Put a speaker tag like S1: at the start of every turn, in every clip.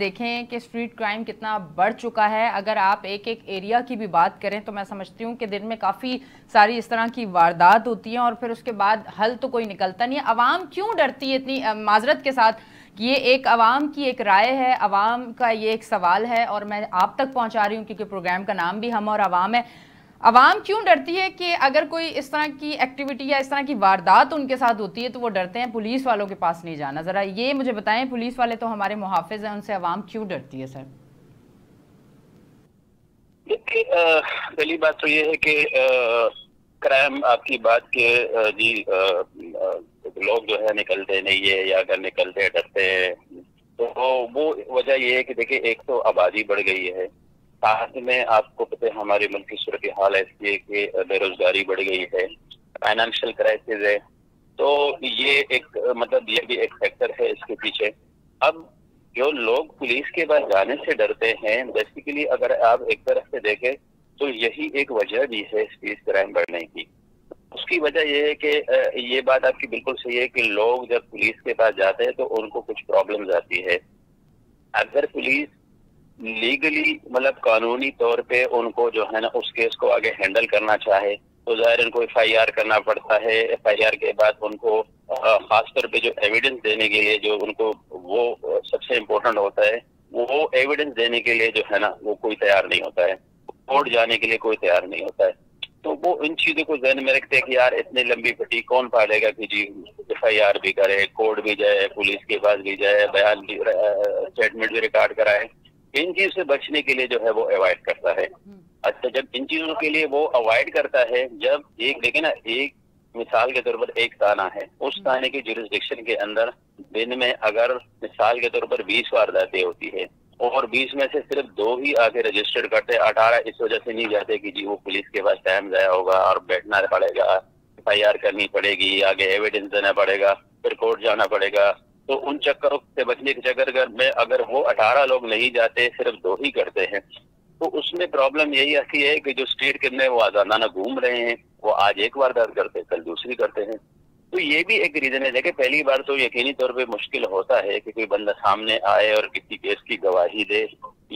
S1: دیکھیں کہ street crime کتنا بڑھ چکا ہے، اگر آپ ایک ایک ایریا کی بھی بات کریں تو میں سمجھتی ہوں کہ دن میں کافی ساری اس طرح کی واردات ہوتی ہیں اور پھر اس کے بعد حل تو کوئی نکلتا نہیں ہے. عوام کیوں ڈرتی ہے اتنی؟ معذرت کے ساتھ یہ ایک عوام کی ایک رائے ہے، عوام کا یہ ایک سوال ہے اور میں آپ تک پہنچا رہی ہوں کیونکہ پروگرام کا نام بھی ہم اور عوام ہے. عوام کیوں ڈرتی ہے کہ اگر کوئی اس طرح کی ایکٹیویٹی یا اس طرح کی واردات ان کے ساتھ ہوتی ہے تو وہ ڈرتے ہیں پولیس والوں کے پاس نہیں جانا؟ ذرا یہ مجھے بتائیں، پولیس والے تو ہمارے محافظ ہیں، ان سے عوام کیوں ڈرتی ہے سر؟
S2: دیکھیے، پہلی بات تو یہ ہے کہ کرائم آپ کی بات کے جی لوگ جو ہے نکلتے نہیں ہے، یا اگر نکلتے ڈرتے ہیں تو وہ وجہ یہ ہے کہ دیکھیں، ایک تو آبادی بڑھ گئی ہے، ساتھ میں آپ کو پتہ ہے ہمارے ملک کی صورتحال ایسی ہے کہ بے روزگاری بڑھ گئی ہے، فائنینشیل کرائسس ہے، تو یہ ایک مطلب یہ بھی ایک فیکٹر ہے اس کے پیچھے. اب جو لوگ پولیس کے پاس جانے سے ڈرتے ہیں، بیسیکلی اگر آپ ایک طرف سے دیکھیں تو یہی ایک وجہ بھی ہے اسٹریٹ کرائم بڑھنے کی. اس کی وجہ یہ ہے کہ یہ بات آپ کی بالکل صحیح ہے کہ لوگ جب پولیس کے پاس جاتے ہیں تو ان کو کچھ پرابلمز آتی ہے. اگر پولیس لیگلی مطلب قانونی طور پہ ان کو جو ہے نا اس کیس کو آگے ہینڈل کرنا چاہے تو ظاہر ان کو ایف آئی آر کرنا پڑتا ہے. ایف آئی آر کے بعد ان کو خاص طور پہ جو ایویڈنس دینے کے لیے جو ان کو وہ سب سے امپورٹنٹ ہوتا ہے، وہ ایویڈنس دینے کے لیے جو ہے نا وہ کوئی تیار نہیں ہوتا ہے، کورٹ جانے کے لیے کوئی تیار نہیں ہوتا ہے. تو وہ ان چیزوں کو ذہن میں رکھتے ہیں کہ یار اتنی لمبی پٹی کون پالے گا کہ جی ایف آئی آر بھی کرے، کورٹ بھی جائے، پولیس کے پاس بھی جائے، بیان بھی اسٹیٹمنٹ بھی ریکارڈ کرائے. ان چیز سے بچنے کے لیے جو ہے وہ اوائڈ کرتا ہے. اچھا، جب ان چیزوں کے لیے وہ اوائڈ کرتا ہے، جب ایک دیکھیں نا، ایک مثال کے طور پر ایک تھانہ ہے، اس تھانے کی جورسڈکشن کے اندر دن میں اگر مثال کے طور پر 20 وارداتیں ہوتی ہے اور 20 میں سے صرف 2 ہی آگے رجسٹرڈ کرتے، 18 اس وجہ سے نہیں جاتے کہ جی وہ پولیس کے پاس ٹائم ضائع ہوگا اور بیٹھنا پڑے گا، ایف آئی آر کرنی پڑے گی، آگے ایویڈنس دینا پڑے گا، پھر کورٹ جانا پڑے گا. تو ان چکروں سے بچنے کے چکر میں اگر وہ 18 لوگ نہیں جاتے، صرف 2 ہی کرتے ہیں، تو اس میں پرابلم یہی آتی ہے کہ جو اسٹریٹ کرنے وہ آزادانہ گھوم رہے ہیں، وہ آج ایک واردات کرتے کل دوسری کرتے ہیں. تو یہ بھی ایک ریزن ہے. دیکھیں، پہلی بار تو یقینی طور پہ مشکل ہوتا ہے کہ کوئی بندہ سامنے آئے اور کسی کیس کی گواہی دے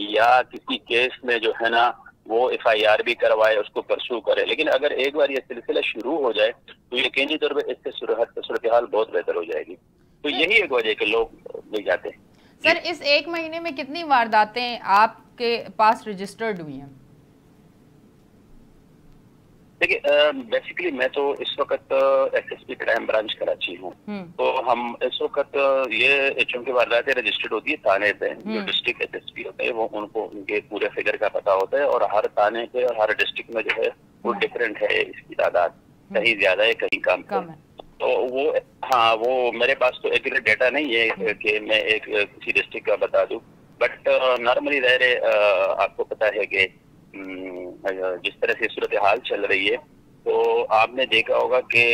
S2: یا کسی کیس میں جو ہے نا وہ ایف آئی آر بھی کروائے، اس کو پرسو کرے. لیکن اگر ایک بار یہ سلسلہ شروع ہو جائے تو یقینی طور پہ اس سے صورتحال بہت بہتر ہو جائے گی. تو یہی ایک وجہ ہے کہ لوگ نہیں جاتے.
S1: سر، اس ایک مہینے میں کتنی وارداتیں آپ کے پاس رجسٹرڈ ہوئی ہیں؟
S2: دیکھیے، بیسیکلی میں تو اس وقت S S P crime branch Karachi ہوں. تو ہم اس وقت یہ چونکہ وارداتیں رجسٹرڈ ہوتی ہے تھانے پہ، جو ڈسٹرکٹ ایس ایس پی ہوتے ہیں وہ ان کو ان کے پورے فگر کا پتہ ہوتا ہے، اور ہر تھانے پہ اور ہر ڈسٹرکٹ میں جو ہے وہ ڈفرینٹ ہے اس کی تعداد، کہیں زیادہ ہے کہیں کم ہے. تو وہ میرے پاس تو ایکوریٹ ڈیٹا نہیں ہے کہ میں ایک کسی ڈسٹرکٹ کا بتا دوں، بٹ نارملی ظاہر ہے آپ کو پتہ ہے کہ جس طرح سے صورتحال چل رہی ہے تو آپ نے دیکھا ہوگا کہ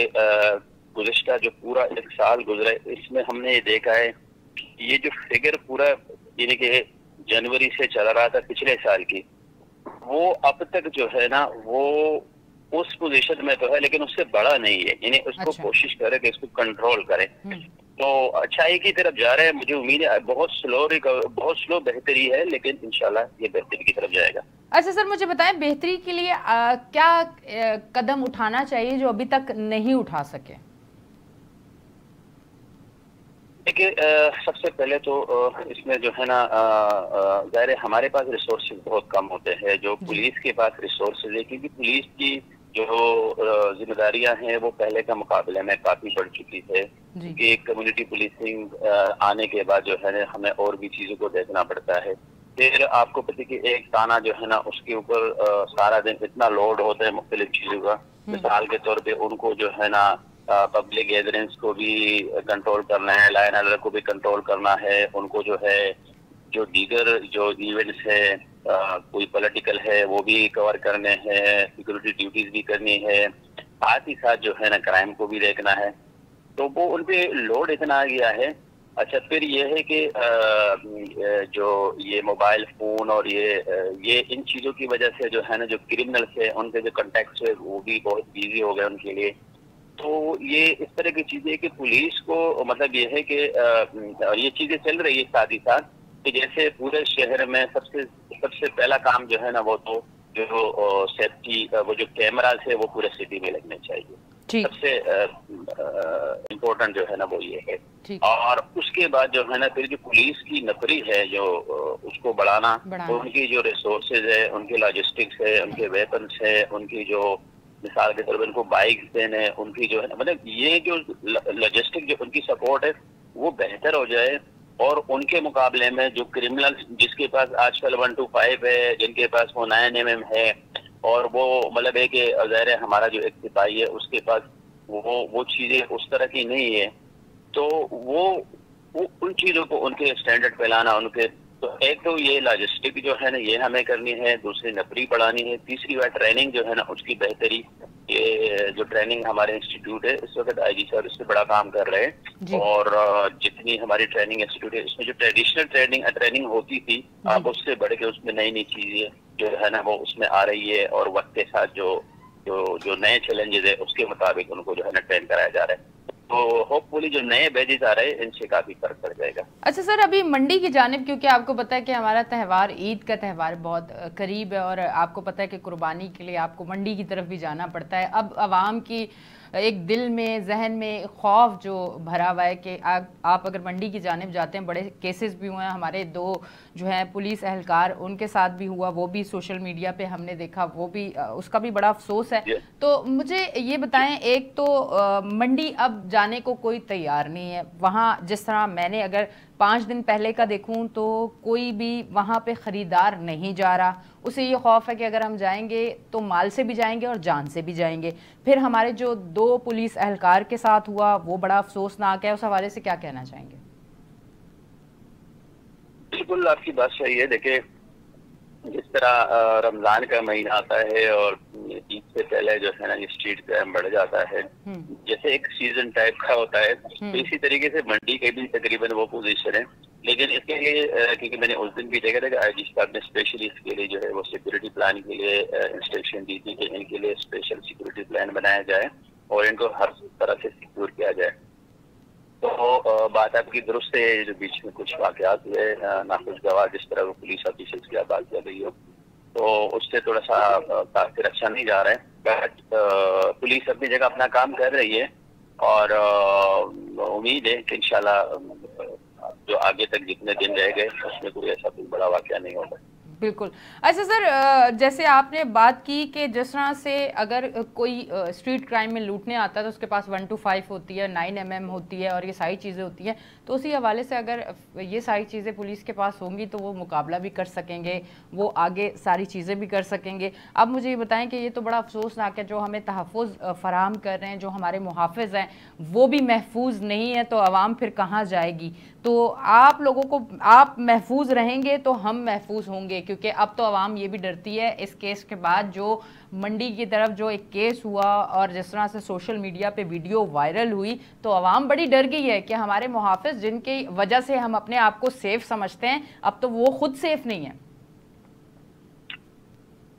S2: گزشتہ جو پورا 1 سال گزرا ہے اس میں ہم نے یہ دیکھا ہے کہ یہ جو فگر پورا یعنی کہ جنوری سے چل رہا تھا پچھلے سال کی، وہ اب تک جو ہے نا وہ اس پوزیشن میں تو ہے لیکن اس سے بڑا نہیں ہے. یعنی اس کو کوشش کرے کہ اس کو کنٹرول کرے. تو اچھائی کی طرف جا رہے ہیں. مجھے امید ہے بہت سلو بہتری ہے، لیکن انشاءاللہ یہ بہتری کی طرف جائے گا.
S1: اچھا سر، مجھے بتائیں بہتری کے لیے کیا قدم اٹھانا چاہیے جو ابھی تک نہیں اٹھا سکے؟
S2: دیکھیے، سب سے پہلے تو اس میں جو ہے نا ظاہر ہے ہمارے پاس ریسورسز بہت کم ہوتے ہیں جو پولیس کے پاس ریسورسز ہے، کیونکہ پولیس کی جو ذمہ داریاں ہیں وہ پہلے کا مقابلے میں کافی بڑھ چکی ہے. کہ کمیونٹی پولیسنگ آنے کے بعد جو ہے ہمیں اور بھی چیزوں کو دیکھنا پڑتا ہے. پھر آپ کو پتہ کہ ایک تھانہ جو ہے نا اس کے اوپر سارا دن اتنا لوڈ ہوتا ہے مختلف چیزوں کا. مثال کے طور پہ ان کو جو ہے نا پبلک گیدرنگز کو بھی کنٹرول کرنا ہے، لائن آرڈر کو بھی کنٹرول کرنا ہے، ان کو جو ہے جو دیگر جو ایونٹس ہے کوئی پولیٹیکل ہے وہ بھی کور کرنے ہیں، سیکورٹی ڈیوٹیز بھی کرنی ہے، ساتھ ہی ساتھ جو ہے نا کرائم کو بھی دیکھنا ہے. تو وہ ان پہ لوڈ اتنا آ گیا ہے. اچھا، پھر یہ ہے کہ جو یہ موبائل فون اور یہ ان چیزوں کی وجہ سے جو ہے نا جو کرمنلس ہے ان کے جو کنٹیکٹس ہے وہ بھی بہت ایزی ہو گئے ان کے لیے. تو یہ اس طرح کی چیزیں کہ پولیس کو مطلب یہ ہے کہ اور یہ چیزیں چل رہی ہے ساتھ ہی ساتھ کہ جیسے پورے شہر میں سب سے پہلا کام جو ہے نا وہ تو جو سیفٹی وہ جو کیمراز ہے وہ پورے سٹی میں لگنے چاہیے. سب سے امپورٹنٹ جو ہے نا وہ یہ ہے. اور اس کے بعد جو ہے نا پھر جو پولیس کی نفری ہے جو اس کو بڑھانا, ان کی جو ریسورسز ہے, ان کے لاجسٹکس ہے, ان کے ویپنس ہے, ان کی جو مثال کے طور پر ان کو بائکس دینے, ان کی جو ہے مطلب یہ جو لاجسٹک جو ان کی سپورٹ ہے وہ بہتر ہو جائے. اور ان کے مقابلے میں جو کرمنل جس کے پاس آج کل 125 ہے, جن کے پاس وہ 9mm ہے, اور وہ مطلب ہے کہ ظاہر ہے ہمارا جو ایک سپاہی ہے اس کے پاس وہ چیزیں اس طرح کی نہیں ہے, تو وہ ان چیزوں کو ان کے اسٹینڈرڈ پہ لانا, ان کے تو ایک تو یہ لاجسٹک جو ہے نا یہ ہمیں کرنی ہے, دوسری نفری بڑھانی ہے, تیسری بات ٹریننگ جو ہے نا اس کی بہتری. یہ جو ٹریننگ ہمارے انسٹیٹیوٹ ہے اس وقت آئی جی صاحب اس سے بڑا کام کر رہے ہیں, اور جتنی ہماری ٹریننگ انسٹیٹیوٹ ہے اس میں جو ٹریڈیشنل ٹریننگ ہوتی تھی اب اس سے بڑھ کے اس میں نئی چیزیں جو ہے نا وہ اس میں آ رہی ہے, اور وقت کے ساتھ جو نئے چیلنجز ہے اس کے مطابق ان کو جو ہے نا ٹرین کرایا جا رہا ہے. تو ہوپ فلی جو نئے بیجز آ رہے ہیں ان سے کافی فرق پڑ جائے گا.
S1: اچھا سر, ابھی منڈی کی جانب کیونکہ آپ کو پتہ ہے کہ ہمارا تہوار عید کا تہوار بہت قریب ہے, اور آپ کو پتہ ہے کہ قربانی کے لیے آپ کو منڈی کی طرف بھی جانا پڑتا ہے. اب عوام کی ایک دل میں ذہن میں خوف جو بھرا ہوا ہے کہ آپ اگر منڈی کی جانب جاتے ہیں, بڑے کیسز بھی ہوئے ہیں, ہمارے 2 جو ہیں پولیس اہلکار ان کے ساتھ بھی ہوا, وہ بھی سوشل میڈیا پہ ہم نے دیکھا, وہ بھی اس کا بھی بڑا افسوس ہے. تو مجھے یہ بتائیں, ایک تو منڈی اب جانے کو کوئی تیار نہیں ہے وہاں, جس طرح میں نے اگر 5 دن پہلے کا دیکھوں تو کوئی بھی وہاں پہ خریدار نہیں جا رہا. اسے یہ خوف ہے کہ اگر ہم جائیں گے تو مال سے بھی جائیں گے اور جان سے بھی جائیں گے. پھر ہمارے جو 2 پولیس اہلکار کے ساتھ ہوا وہ بڑا افسوسناک ہے. اس حوالے سے کیا کہنا چاہیں گے؟
S2: بالکل آپ کی بات صحیح ہے. دیکھیں جس طرح رمضان کا مہینہ آتا ہے اور عید سے پہلے جو ہے نا یہ اسٹریٹ کرائم بڑھ جاتا ہے, جیسے ایک سیزن ٹائپ کا ہوتا ہے, تو اسی طریقے سے منڈی کے بھی تقریباً وہ پوزیشن ہے. لیکن اس کے لیے کیونکہ میں نے اس دن بھی دیکھا تھا کہ آئی جی صاحب نے اسپیشلی اس کے لیے جو ہے وہ سیکورٹی پلان کے لیے انسٹرکشن دی تھی کہ ان کے لیے اسپیشل سیکورٹی پلان بنایا جائے اور ان کو ہر طرح سے سیکور کیا جائے. تو بات آپ کی درست ہے, جو بیچ میں کچھ واقعات ہوئے ناخوشگوار, جس طرح وہ پولیس آفیسرز کی بات کر رہی ہو, تو اس سے تھوڑا سا تاثر اچھا نہیں جا رہا ہے. بٹ پولیس اپنی جگہ اپنا کام کر رہی ہے, اور امید ہے کہ انشاءاللہ جو آگے تک جتنے دن رہ گئے اس میں کوئی ایسا کوئی بڑا واقعہ نہیں ہوگا.
S1: بالکل. اچھا سر, جیسے آپ نے بات کی کہ جس طرح سے اگر کوئی اسٹریٹ کرائم میں لوٹنے آتا ہے تو اس کے پاس 125 ہوتی ہے, 9mm ہوتی ہے, اور یہ ساری چیزیں ہوتی ہیں, تو اسی حوالے سے اگر یہ ساری چیزیں پولیس کے پاس ہوں گی تو وہ مقابلہ بھی کر سکیں گے, وہ آگے ساری چیزیں بھی کر سکیں گے. اب مجھے یہ بتائیں کہ یہ تو بڑا افسوسناک ہے, جو ہمیں تحفظ فراہم کر رہے ہیں, جو ہمارے محافظ ہیں وہ بھی محفوظ نہیں ہے, تو عوام پھر کہاں جائے گی؟ تو آپ لوگوں کو, آپ محفوظ رہیں گے تو ہم محفوظ ہوں گے, کیونکہ اب تو عوام یہ بھی ڈرتی ہے اس کیس کے بعد, جو منڈی کی طرف جو ایک کیس ہوا اور جس طرح سے سوشل میڈیا پہ ویڈیو وائرل ہوئی, تو عوام بڑی ڈر گئی ہے کہ ہمارے محافظ جن کی وجہ سے ہم اپنے آپ کو سیف سمجھتے ہیں, اب تو وہ خود سیف نہیں ہے.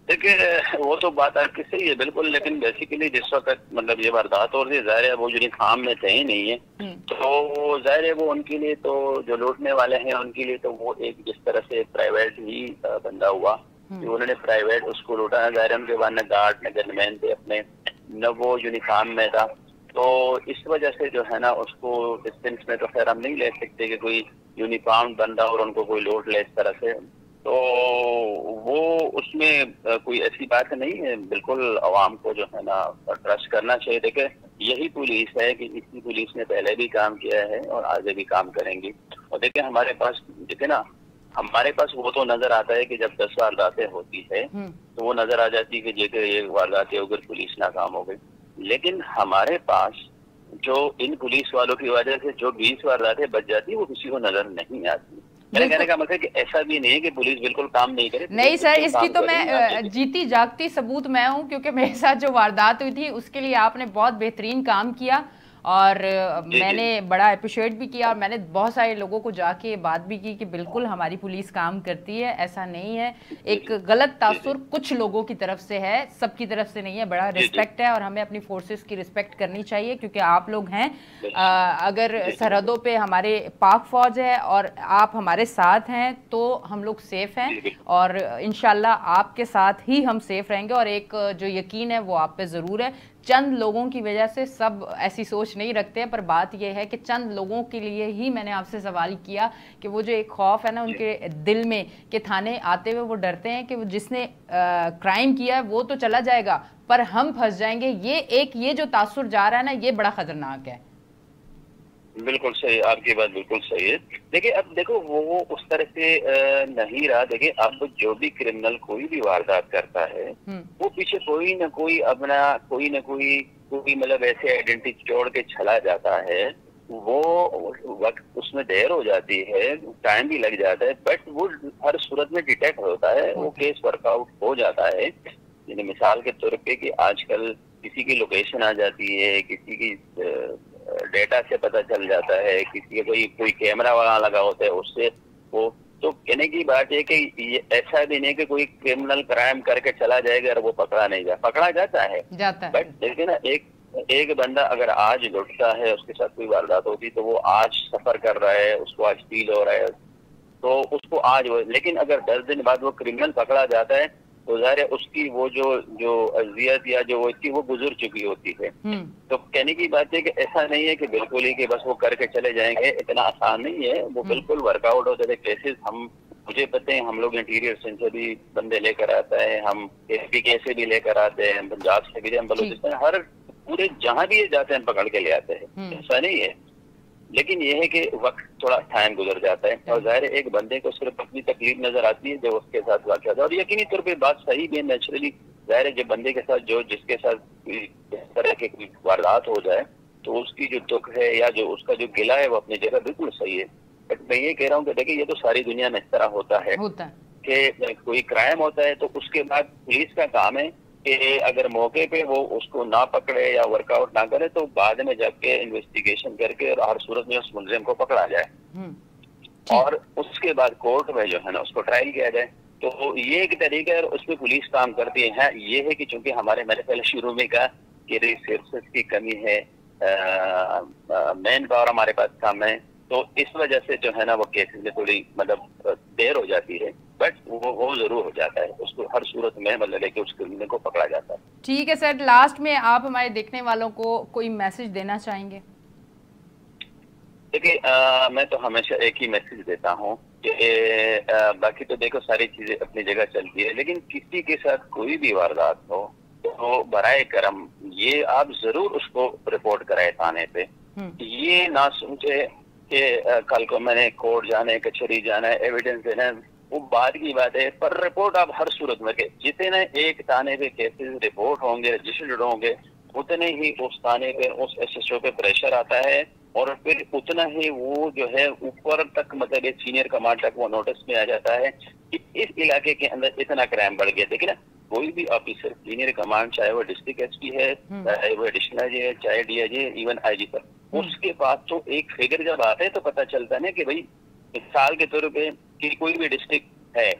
S2: دیکھیں وہ تو بات آپ کی صحیح ہے بالکل, لیکن بیسیکلی جس وقت مطلب یہ واردات ہو رہی ہے, ظاہر ہے وہ یونیفارم میں تھے ہی نہیں ہے, تو ظاہر ہے وہ ان کے لیے تو جو لوٹنے والے ہیں ان کے لیے تو وہ ایک جس طرح سے پرائیویٹ ہی بندہ ہوا کہ انہوں نے پرائیویٹ اس کو لوٹا. ظاہر ہے ان کے بعد نہ گارڈ نہ گن مین تھے اپنے, نہ وہ یونیفارم میں تھا, تو اس وجہ سے جو ہے نا اس کو ڈسٹینس میں تو خیر ہم نہیں لے سکتے کہ کوئی یونیفارم بندہ اور ان کو کوئی لوٹ لے اس طرح سے, تو وہ اس میں کوئی ایسی بات نہیں ہے. بالکل عوام کو جو ہے نا ٹرسٹ کرنا چاہیے. دیکھیں یہی پولیس ہے کہ اسی پولیس نے پہلے بھی کام کیا ہے اور آگے بھی کام کریں گی. اور دیکھیں ہمارے پاس دیکھیں نا, ہمارے پاس وہ تو نظر آتا ہے کہ جب 10 وارداتیں ہوتی ہے تو وہ نظر آ جاتی ہے کہ یہ وارداتیں ہو گئی, پولیس ناکام ہو گئی. لیکن ہمارے پاس جو ان پولیس والوں کی وجہ سے جو 20 وارداتیں بچ جاتی وہ کسی کو نظر نہیں آتی. میرے کہنے کا مطلب کہ ایسا بھی نہیں ہے کہ پولیس بالکل کام نہیں کرے.
S1: نہیں سر, اس کی تو میں جیتی جاگتی ثبوت میں ہوں, کیونکہ میرے ساتھ جو واردات ہوئی تھی اس کے لیے آپ نے بہت بہترین کام کیا, اور میں نے بڑا اپریشیٹ بھی کیا اور میں نے بہت سارے لوگوں کو جا کے بات بھی کی کہ بالکل ہماری پولیس کام کرتی ہے, ایسا نہیں ہے. ایک غلط تاثر کچھ لوگوں کی طرف سے ہے, سب کی طرف سے نہیں ہے. بڑا رسپیکٹ ہے اور ہمیں اپنی فورسز کی رسپیکٹ کرنی چاہیے کیونکہ آپ لوگ ہیں. اگر سرحدوں پہ ہمارے پاک فوج ہے اور آپ ہمارے ساتھ ہیں تو ہم لوگ سیف ہیں, اور انشاءاللہ آپ کے ساتھ ہی ہم سیف رہیں گے. اور ایک جو یقین ہے وہ آپ پہ ضرور ہے. چند لوگوں کی وجہ سے سب ایسی سوچ نہیں رکھتے ہیں, پر بات یہ ہے کہ چند لوگوں کے لیے ہی میں نے آپ سے سوال کیا کہ وہ جو ایک خوف ہے نا ان کے دل میں کہ تھانے آتے ہوئے وہ ڈرتے ہیں کہ جس نے کرائم کیا ہے وہ تو چلا جائے گا پر ہم پھنس جائیں گے. یہ جو تاثر جا رہا ہے نا یہ بڑا خطرناک ہے.
S2: بالکل صحیح, آپ کی بات بالکل صحیح ہے. دیکھیں اب دیکھو وہ اس طرح سے نہیں رہا. دیکھیں اب جو بھی کرمنل کوئی بھی واردات کرتا ہے وہ پیچھے کوئی نہ کوئی اپنا کوئی نہ کوئی مطلب ایسے آئیڈینٹی چھوڑ کے چلا جاتا ہے. وہ وقت اس میں دیر ہو جاتی ہے, ٹائم بھی لگ جاتا ہے, بٹ وہ ہر صورت میں ڈیٹیکٹ ہوتا ہے, وہ کیس ورک آؤٹ ہو جاتا ہے. یعنی مثال کے طور پہ کہ آج کل کسی کی لوکیشن آ جاتی ہے, کسی کی ڈیٹا سے پتہ چل جاتا ہے, کسی کا کوئی کیمرہ وہاں لگا ہوتا ہے اس سے وہ. تو کہنے کی بات ہے کہ ایسا بھی نہیں کہ کوئی کرمنل کرائم کر کے چلا جائے گا اور وہ پکڑا نہیں جائے, پکڑا جاتا ہے. بٹ دیکھیں نا ایک بندہ اگر آج لٹتا ہے, اس کے ساتھ کوئی واردات ہوتی تو وہ آج سفر کر رہا ہے, اس کو آج فیل ہو رہا ہے تو اس کو آج لیکن اگر 10 دن بعد وہ کرمنل پکڑا جاتا ہے تو ظاہر ہے اس کی وہ جو اذیت یا جو وہ گزر چکی ہوتی ہے. تو کہنے کی بات ہے کہ ایسا نہیں ہے کہ بالکل ہی کہ بس وہ کر کے چلے جائیں گے, اتنا آسان نہیں ہے. وہ بالکل ورک آؤٹ ہوتے تھے کیسز. مجھے پتہ ہے ہم لوگ انٹیریئر سے بھی بندے لے کر آتا ہے, ہم پی کے سے بھی لے کر آتے ہیں, پنجاب سے بھی, ہم بلوچستان ہر پورے جہاں بھی یہ جاتے ہیں پکڑ کے لے آتے ہیں, ایسا نہیں ہے. لیکن یہ ہے کہ وقت تھوڑا ٹائم گزر جاتا ہے اور ظاہر ایک بندے کو صرف اپنی تکلیف نظر آتی ہے جو اس کے ساتھ واقع ہوتا ہے. اور یقینی طور پہ بات صحیح بھی ہے, نیچرلی ظاہر ہے جب بندے کے ساتھ جس کے ساتھ اس طرح کی کوئی واردات ہو جائے تو اس کی جو دکھ ہے یا جو اس کا جو گلہ ہے وہ اپنی جگہ بالکل صحیح ہے. بٹ میں یہ کہہ رہا ہوں کہ دیکھیں یہ تو ساری دنیا میں اس طرح ہوتا ہے کہ کوئی کرائم ہوتا ہے تو اس کے بعد پولیس کا کام ہے کہ اگر موقع پہ وہ اس کو نہ پکڑے یا ورک آؤٹ نہ کرے تو بعد میں جا کے انویسٹیگیشن کر کے ہر صورت میں اس ملزم کو پکڑا جائے اور اس کے بعد کورٹ میں جو ہے نا اس کو ٹرائل کیا جائے. تو یہ ایک طریقہ ہے, اس میں پولیس کام کرتی ہے. یہ ہے کہ چونکہ میں نے پہلے شروع میں کہا کہ ریسورسز کی کمی ہے, مین پاور ہمارے پاس کم ہے, تو اس وجہ سے جو ہے نا وہ کیسز میں تھوڑی مطلب دیر ہو جاتی ہے. بٹ وہ ضرور ہو جاتا ہے, اس کو ہر صورت میں مطلب ہے کہ اس کرمنل کو پکڑا جاتا ہے.
S1: ٹھیک ہے سر, لاسٹ میں آپ ہمارے دیکھنے والوں کو کوئی میسج دینا چاہیں گے؟
S2: دیکھیں میں تو ہمیشہ ایک ہی میسج دیتا ہوں کہ باقی تو دیکھو ساری چیزیں اپنی جگہ چلتی ہے, لیکن کسی کے ساتھ کوئی بھی واردات ہو تو برائے کرم یہ آپ ضرور اس کو رپورٹ کرائے تھانے پہ. یہ نہ سمجھے کہ کل کو میں نے کورٹ جانا ہے, کچہری جانا ہے, ایویڈنس دینا ہے, وہ بعد کی بات ہے. پر رپورٹ آپ ہر صورت میں کہ جتنے ایک تھانے پہ کیسز رپورٹ ہوں گے, رجسٹرڈ ہوں گے, اتنے ہی اس تھانے پہ اس ایس ایچ او پہ پریشر آتا ہے اور پھر اتنا ہی وہ جو ہے اوپر تک مطلب چینئر کمانڈ تک وہ نوٹس میں آ جاتا ہے کہ اس علاقے کے اندر اتنا کرائم بڑھ گیا. دیکھیں نا کوئی بھی آفیسر سینئر کمانڈ چاہے وہ ڈسٹرکٹ ایس پی ہے, چاہے وہ ایڈیشنل جی ہے, چاہے D I G, even I جی, پر اس کے پاس تو ایک فگر جب آتا ہے تو پتہ چلتا ہے کہ بھائی مثال کے طور پہ کہ کوئی بھی ڈسٹرکٹ ہے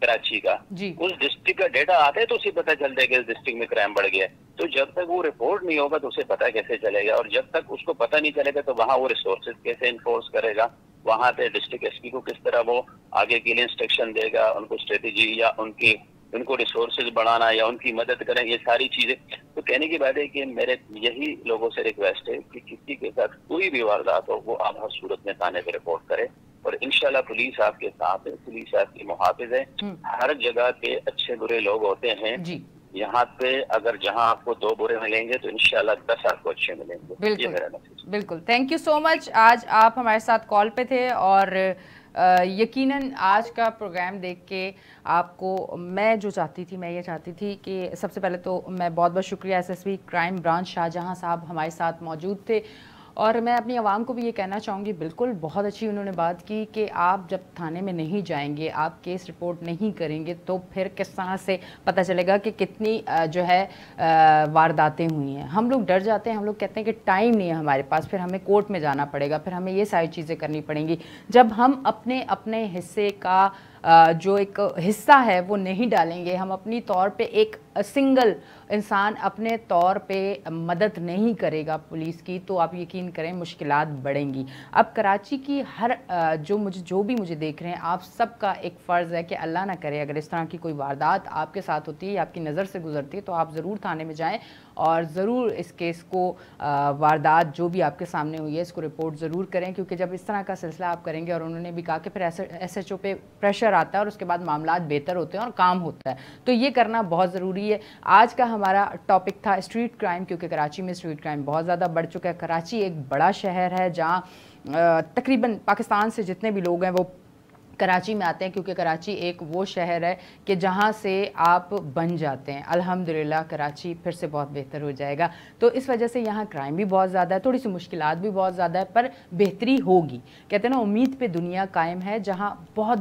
S2: کراچی کا, اس ڈسٹرکٹ کا ڈیٹا آتا ہے تو اسے پتہ چلتا ہے کہ اس ڈسٹرکٹ میں کرائم بڑھ گیا. تو جب تک وہ رپورٹ نہیں ہوگا تو اسے پتہ کیسے چلے گا, اور جب تک اس کو پتہ نہیں چلے گا تو وہاں وہ ریسورسز کیسے انفورس کرے گا, وہاں پہ ڈسٹرکٹ ایس پی کو کس طرح وہ آگے کے لیے انسٹرکشن دے گا, ان کو اسٹریٹجی یا ان کو ریسورسز بڑھانا یا ان کی مدد کریں, یہ ساری چیزیں. تو کہنے کی بات ہے کہ میرے یہی لوگوں سے ریکویسٹ ہے کہ کسی کے ساتھ کوئی بھی واردات ہو وہ آپ ہر صورت میں تھانے پہ رپورٹ کرے, اور انشاءاللہ پولیس آپ کے ساتھ ہے, پولیس آپ کی محافظ ہے. ہر جگہ پہ اچھے برے لوگ ہوتے ہیں, یہاں پہ اگر جہاں آپ کو 2 برے ملیں گے تو انشاءاللہ 10 آپ کو اچھے ملیں گے. یہ میرا میسج.
S1: بالکل, تھینک یو سو مچ. آج آپ ہمارے ساتھ کال پہ تھے اور یقیناً آج کا پروگرام دیکھ کے آپ کو میں یہ چاہتی تھی کہ سب سے پہلے تو میں بہت بہت شکریہ S S P crime branch Shahjahan صاحب ہمارے ساتھ موجود تھے, اور میں اپنی عوام کو بھی یہ کہنا چاہوں گی، بالکل بہت اچھی انہوں نے بات کی کہ آپ جب تھانے میں نہیں جائیں گے، آپ کیس رپورٹ نہیں کریں گے تو پھر کس طرح سے پتہ چلے گا کہ کتنی جو ہے وارداتیں ہوئی ہیں۔ ہم لوگ ڈر جاتے ہیں، ہم لوگ کہتے ہیں کہ ٹائم نہیں ہے ہمارے پاس، پھر ہمیں کورٹ میں جانا پڑے گا، پھر ہمیں یہ ساری چیزیں کرنی پڑیں گی۔ جب ہم اپنے حصے کا جو ایک حصہ ہے وہ نہیں ڈالیں گے، ہم اپنی طور پہ ایک سنگل انسان اپنے طور پہ مدد نہیں کرے گا پولیس کی، تو آپ یقین کریں مشکلات بڑھیں گی۔ اب کراچی کی ہر جو بھی مجھے دیکھ رہے ہیں، آپ سب کا ایک فرض ہے کہ اللہ نہ کرے اگر اس طرح کی کوئی واردات آپ کے ساتھ ہوتی ہے یا آپ کی نظر سے گزرتی ہے تو آپ ضرور تھانے میں جائیں اور ضرور اس کیس کو واردات جو بھی آپ کے سامنے ہوئی ہے اس کو رپورٹ ضرور کریں، کیونکہ جب اس طرح کا سلسلہ آپ کریں گے، اور انہوں نے بھی کہا کہ پھر ایس ایچ او پہ پریشر آتا ہے اور اس کے بعد معاملات بہتر ہوتے ہیں اور کام ہوتا ہے، تو یہ کرنا بہت ضروری ہے۔ آج کا ہمارا ٹاپک تھا اسٹریٹ کرائم، کیونکہ کراچی میں اسٹریٹ کرائم بہت زیادہ بڑھ چکا ہے۔ کراچی ایک بڑا شہر ہے جہاں تقریباً پاکستان سے جتنے بھی لوگ ہیں وہ کراچی میں آتے ہیں، کیونکہ کراچی ایک وہ شہر ہے کہ جہاں سے آپ بن جاتے ہیں۔ الحمدللہ کراچی پھر سے بہت بہتر ہو جائے گا، تو اس وجہ سے یہاں کرائم بھی بہت زیادہ ہے، تھوڑی سی مشکلات بھی بہت زیادہ ہے، پر بہتری ہوگی۔ کہتے ہیں نا امید پہ دنیا قائم ہے، جہاں بہت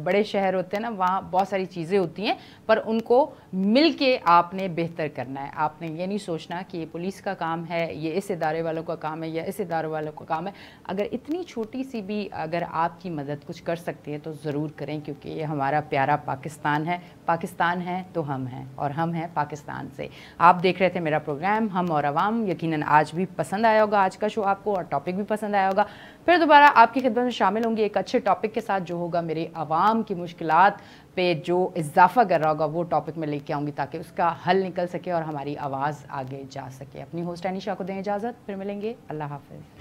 S1: بڑے شہر ہوتے ہیں نا، وہاں بہت ساری چیزیں ہوتی ہیں، پر ان کو مل کے آپ نے بہتر کرنا ہے۔ آپ نے یہ نہیں سوچنا کہ یہ پولیس کا کام ہے، یہ اس ادارے والوں کا کام ہے یا اس ادارے والوں کا کام ہے۔ اگر اتنی چھوٹی سی بھی اگر آپ کی مدد کچھ کر سکتی ہے تو ضرور کریں، کیونکہ یہ ہمارا پیارا پاکستان ہے۔ پاکستان ہے تو ہم ہیں، اور ہم ہیں پاکستان سے۔ آپ دیکھ رہے تھے میرا پروگرام ہم اور عوام، یقیناً آج بھی پسند آیا ہوگا آج کا شو آپ کو، اور ٹاپک بھی پسند آیا ہوگا۔ پھر دوبارہ آپ کی خدمت میں شامل ہوں گی ایک اچھے ٹاپک کے ساتھ، جو ہوگا میرے عوام کی مشکلات پہ جو اضافہ کر رہا ہوگا، وہ ٹاپک میں لے کے آؤں گی تاکہ اس کا حل نکل سکے اور ہماری آواز آگے جا سکے۔ اپنی ہوسٹ انیشا کو دیں اجازت، پھر ملیں گے، اللہ حافظ۔